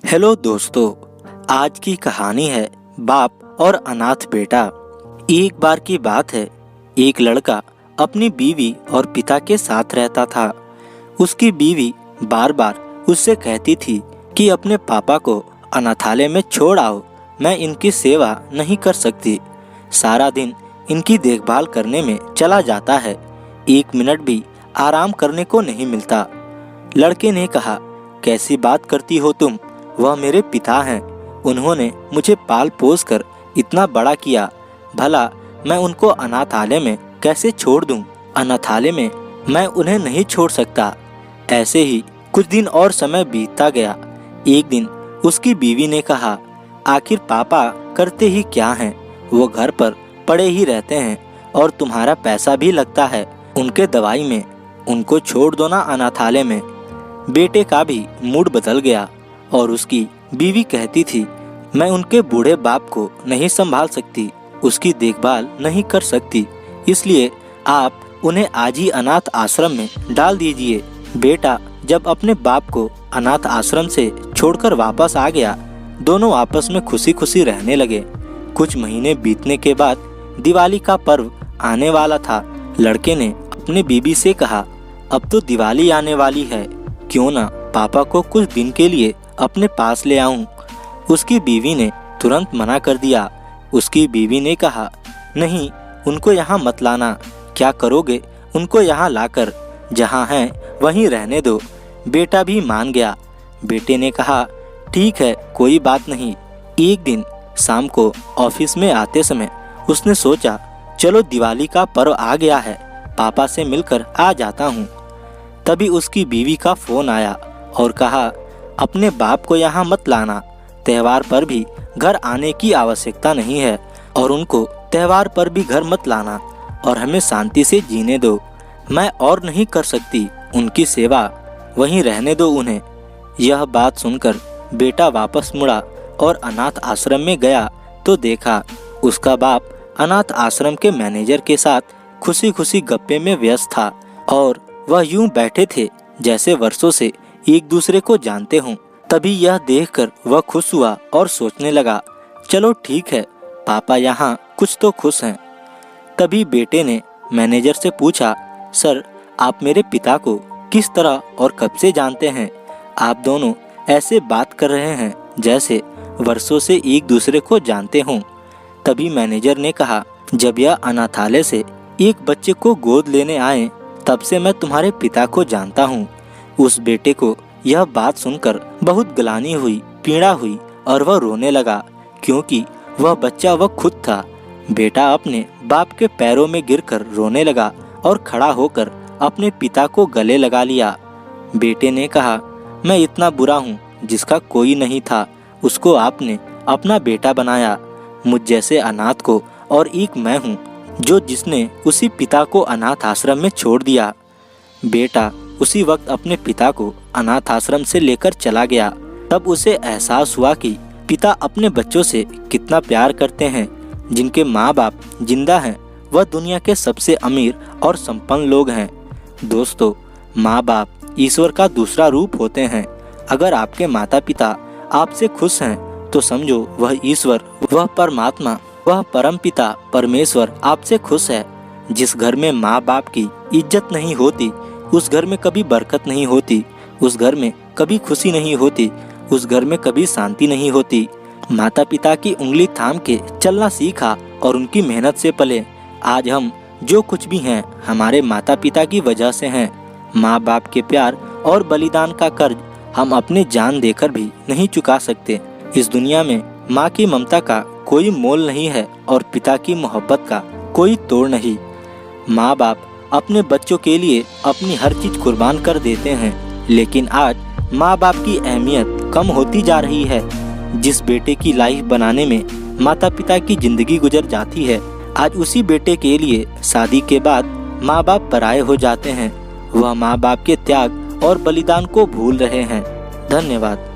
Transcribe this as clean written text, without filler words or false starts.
Hello दोस्तों, आज की कहानी है बाप और अनाथ बेटा। एक बार की बात है, एक लड़का अपनी बीवी और पिता के साथ रहता था। उसकी बीवी बार बार उससे कहती थी कि अपने पापा को अनाथालय में छोड़ आओ, मैं इनकी सेवा नहीं कर सकती। सारा दिन इनकी देखभाल करने में चला जाता है, एक मिनट भी आराम करने को नहीं मिलता। लड़के ने कहा, कैसी बात करती हो तुम, वह मेरे पिता हैं। उन्होंने मुझे पाल पोस कर इतना बड़ा किया, भला मैं उनको अनाथालय में कैसे छोड़ दूं? अनाथालय में मैं उन्हें नहीं छोड़ सकता। ऐसे ही कुछ दिन और समय बीतता गया। एक दिन उसकी बीवी ने कहा, आखिर पापा करते ही क्या हैं? वो घर पर पड़े ही रहते हैं और तुम्हारा पैसा भी लगता है उनके दवाई में। उनको छोड़ दो ना अनाथालय में। बेटे का भी मूड बदल गया और उसकी बीवी कहती थी, मैं उनके बूढ़े बाप को नहीं संभाल सकती, उसकी देखभाल नहीं कर सकती, इसलिए आप उन्हें आज ही अनाथ आश्रम में डाल दीजिए। बेटा जब अपने बाप को अनाथ आश्रम से छोड़कर वापस आ गया, दोनों आपस में खुशी खुशी रहने लगे। कुछ महीने बीतने के बाद दिवाली का पर्व आने वाला था। लड़के ने अपनी बीवी से कहा, अब तो दिवाली आने वाली है, क्यों ना पापा को कुछ दिन के लिए अपने पास ले आऊं? उसकी बीवी ने तुरंत मना कर दिया। उसकी बीवी ने कहा, नहीं, उनको यहाँ मत लाना। क्या करोगे उनको यहाँ लाकर? जहाँ हैं वहीं रहने दो। बेटा भी मान गया। बेटे ने कहा, ठीक है, कोई बात नहीं। एक दिन शाम को ऑफिस में आते समय उसने सोचा, चलो दिवाली का पर्व आ गया है, पापा से मिलकर आ जाता हूँ। तभी उसकी बीवी का फोन आया और कहा, अपने बाप को यहाँ मत लाना, त्योहार पर भी घर आने की आवश्यकता नहीं है और उनको त्योहार पर भी घर मत लाना और हमें शांति से जीने दो। मैं और नहीं कर सकती उनकी सेवा, वहीं रहने दो उन्हें। यह बात सुनकर बेटा वापस मुड़ा और अनाथ आश्रम में गया तो देखा उसका बाप अनाथ आश्रम के मैनेजर के साथ खुशी खुशी गप्पे में व्यस्त था और वह यूं बैठे थे जैसे वर्षों से एक दूसरे को जानते हों। तभी यह देखकर वह खुश हुआ और सोचने लगा, चलो ठीक है, पापा यहाँ कुछ तो खुश हैं। तभी बेटे ने मैनेजर से पूछा, सर, आप मेरे पिता को किस तरह और कब से जानते हैं? आप दोनों ऐसे बात कर रहे हैं जैसे वर्षों से एक दूसरे को जानते हों। तभी मैनेजर ने कहा, जब यह अनाथालय से एक बच्चे को गोद लेने आए, तब से मैं तुम्हारे पिता को जानता हूँ। उस बेटे को यह बात सुनकर बहुत ग्लानि हुई, पीड़ा हुई और वह रोने लगा, क्योंकि वह बच्चा वह खुद था। बेटा अपने बाप के पैरों में गिरकर रोने लगा और खड़ा होकर अपने पिता को गले लगा लिया। बेटे ने कहा, मैं इतना बुरा हूँ जिसका कोई नहीं था, उसको आपने अपना बेटा बनाया। मुझ जैसे अनाथ को और एक मैं हूँ जो जिसने उसी पिता को अनाथ आश्रम में छोड़ दिया। बेटा उसी वक्त अपने पिता को अनाथ आश्रम से लेकर चला गया। तब उसे एहसास हुआ कि पिता अपने बच्चों से कितना प्यार करते हैं। जिनके माँ बाप जिंदा हैं वह दुनिया के सबसे अमीर और संपन्न लोग हैं। दोस्तों, माँ बाप ईश्वर का दूसरा रूप होते हैं। अगर आपके माता पिता आपसे खुश हैं तो समझो वह ईश्वर, वह परमात्मा, वह परम पिता परमेश्वर आपसे खुश है। जिस घर में माँ बाप की इज्जत नहीं होती, उस घर में कभी बरकत नहीं होती, उस घर में कभी खुशी नहीं होती, उस घर में कभी शांति नहीं होती। माता पिता की उंगली थाम के चलना सीखा और उनकी मेहनत से पले। आज हम जो कुछ भी हैं हमारे माता पिता की वजह से हैं। माँ बाप के प्यार और बलिदान का कर्ज हम अपनी जान देकर भी नहीं चुका सकते। इस दुनिया में माँ की ममता का कोई मोल नहीं है और पिता की मोहब्बत का कोई तोड़ नहीं। माँ बाप अपने बच्चों के लिए अपनी हर चीज कुर्बान कर देते हैं, लेकिन आज माँ बाप की अहमियत कम होती जा रही है। जिस बेटे की लाइफ बनाने में माता पिता की जिंदगी गुजर जाती है, आज उसी बेटे के लिए शादी के बाद माँ बाप पराये हो जाते हैं। वह माँ बाप के त्याग और बलिदान को भूल रहे हैं। धन्यवाद।